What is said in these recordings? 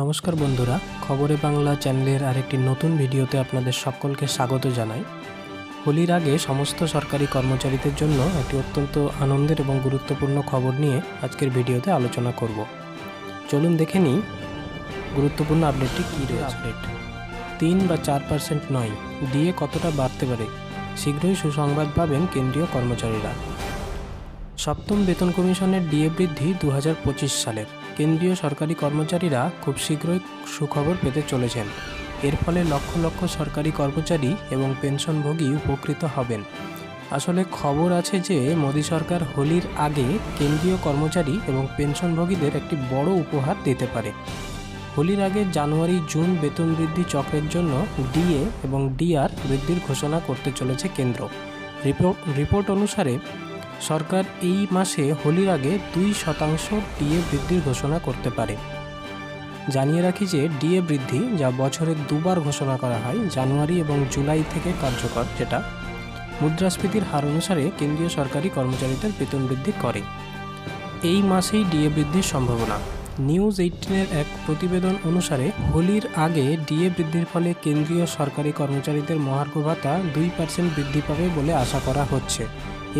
নমস্কার বন্ধুরা, খবরে বাংলা চ্যানেলের আরেকটি নতুন ভিডিওতে আপনাদের সকলকে স্বাগত জানাই। হোলির আগে সমস্ত সরকারি কর্মচারীদের জন্য একটি অত্যন্ত আনন্দের এবং গুরুত্বপূর্ণ খবর নিয়ে আজকের ভিডিওতে আলোচনা করব। চলুন দেখে নিই গুরুত্বপূর্ণ আপডেটটি কী রয়েছে। আপডেট 3 বা 4% নয়, ডিএ কতটা বাড়তে পারে, শীঘ্রই সুসংবাদ পাবেন কেন্দ্রীয় কর্মচারীরা। সপ্তম বেতন কমিশনের ডিএ বৃদ্ধি 2025 সালের। কেন্দ্রীয় সরকারি কর্মচারীরা খুব শীঘ্রই সুখবর পেতে চলেছেন। এর ফলে লক্ষ লক্ষ সরকারি কর্মচারী এবং পেনশনভোগী উপকৃত হবেন। আসলে খবর আছে যে মোদী সরকার হোলির আগে কেন্দ্রীয় কর্মচারী এবং পেনশনভোগীদের একটি বড় উপহার দিতে পারে। হোলির আগে জানুয়ারি-জুন বেতন বৃদ্ধি চক্রের জন্য ডিএ এবং ডিআর বৃদ্ধির ঘোষণা করতে চলেছে কেন্দ্র। রিপোর্ট অনুসারে সরকার এই মাসে হোলির আগে 2% ডিএ বৃদ্ধির ঘোষণা করতে পারে। জানিয়ে রাখি যে ডিএ বৃদ্ধি, যা বছরে দুবার ঘোষণা করা হয়, জানুয়ারি এবং জুলাই থেকে কার্যকর, যেটা মুদ্রাস্ফীতির হার অনুসারে কেন্দ্রীয় সরকারি কর্মচারীদের বেতন বৃদ্ধি করে। এই মাসেই ডিএ বৃদ্ধির সম্ভাবনা। নিউজ 18-এর এক প্রতিবেদন অনুসারে হোলির আগে ডিএ বৃদ্ধির ফলে কেন্দ্রীয় সরকারি কর্মচারীদের মহার্ঘ ভাতা 2% বৃদ্ধি পাবে বলে আশা করা হচ্ছে।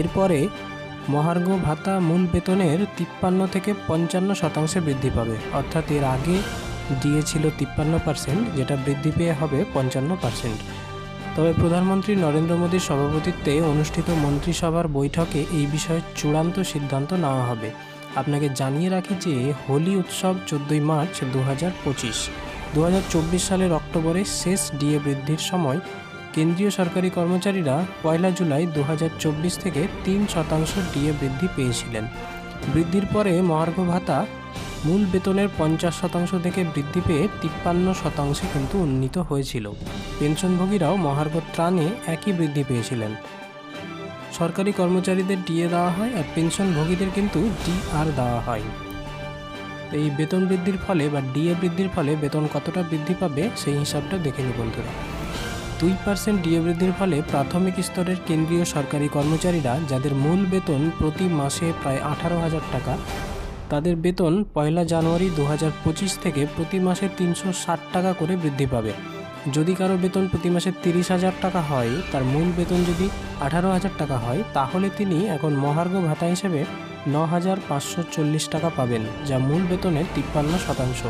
এরপরে মহার্ঘ ভাতা মূল বেতনের 53 থেকে 55% বৃদ্ধি পাবে, অর্থাৎ এর আগে ডিএ ছিল 53%, যেটা বৃদ্ধি পেয়ে হবে 55%। তবে প্রধানমন্ত্রী নরেন্দ্র মোদীর সভাপতিত্বে অনুষ্ঠিত মন্ত্রিসভার বৈঠকে এই বিষয়ে চূড়ান্ত সিদ্ধান্ত নেওয়া হবে। আপনাকে জানিয়ে রাখি যে হোলি উৎসব 14 মার্চ 2025। 2024 সালের অক্টোবরে শেষ ডিএ বৃদ্ধির সময় কেন্দ্রীয় সরকারি কর্মচারীরা 1 জুলাই 2024 থেকে 3% ডিএ বৃদ্ধি পেয়েছিলেন। বৃদ্ধির পরে মহার্ঘ ভাতা মূল বেতনের 50% থেকে বৃদ্ধি পেয়ে 53% কিন্তু উন্নীত হয়েছিল। পেনশনভোগীরাও মহার্ঘ ত্রাণে একই বৃদ্ধি পেয়েছিলেন। সরকারি কর্মচারীদের ডিএ দেওয়া হয় আর পেনশনভোগীদের কিন্তু ডিআর দেওয়া হয়। এই বেতন বৃদ্ধির ফলে বা ডিএ বৃদ্ধির ফলে বেতন কতটা বৃদ্ধি পাবে সেই হিসাবটা দেখে নিন বন্ধুরা। 2% ডিএ বৃদ্ধির ফলে প্রাথমিক স্তরের কেন্দ্রীয় সরকারি কর্মচারীরা, যাদের মূল বেতন প্রতি মাসে প্রায় 18,000 টাকা, তাদের বেতন 1 জানুয়ারি 2025 থেকে প্রতি মাসে 360 টাকা করে বৃদ্ধি পাবে। যদি কারো বেতন প্রতি মাসে 30,000 টাকা হয়, তার মূল বেতন যদি 18,000 টাকা হয়, তাহলে তিনি এখন মহার্ঘ ভাতা হিসেবে 9,540 টাকা পাবেন, যা মূল বেতনের 53%।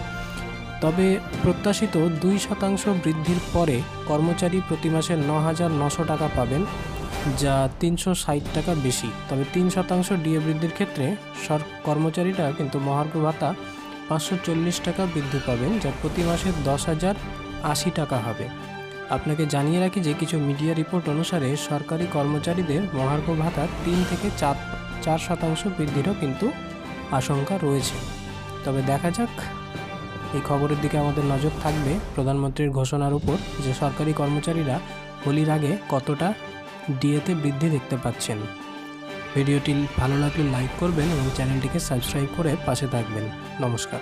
তবে প্রত্যাশিত 2% বৃদ্ধির পরে কর্মচারী প্রতি মাসে 9,900 টাকা পাবেন, যা 360 টাকা বেশি। তবে 3% ডিএ বৃদ্ধির ক্ষেত্রে কর্মচারীরা কিন্তু মহার্ঘ ভাতা 540 টাকা বৃদ্ধি পাবেন, যা প্রতি মাসে 10,080 টাকা হবে। আপনাকে জানিয়ে রাখি যে কিছু মিডিয়া রিপোর্ট অনুসারে সরকারি কর্মচারীদের মহার্ঘ ভাতা 3 থেকে 4% বৃদ্ধিরও কিন্তু আশঙ্কা রয়েছে। তবে দেখা যাক, এই খবরের দিকে আমাদের নজর থাকবে প্রধানমন্ত্রীর ঘোষণার উপর, যে সরকারি কর্মচারীরা হোলির আগে কতটা ডিএতে বৃদ্ধি দেখতে পাচ্ছেন। ভিডিওটি ভালো লাগলে লাইক করবেন এবং চ্যানেলটিকে সাবস্ক্রাইব করে পাশে থাকবেন। নমস্কার।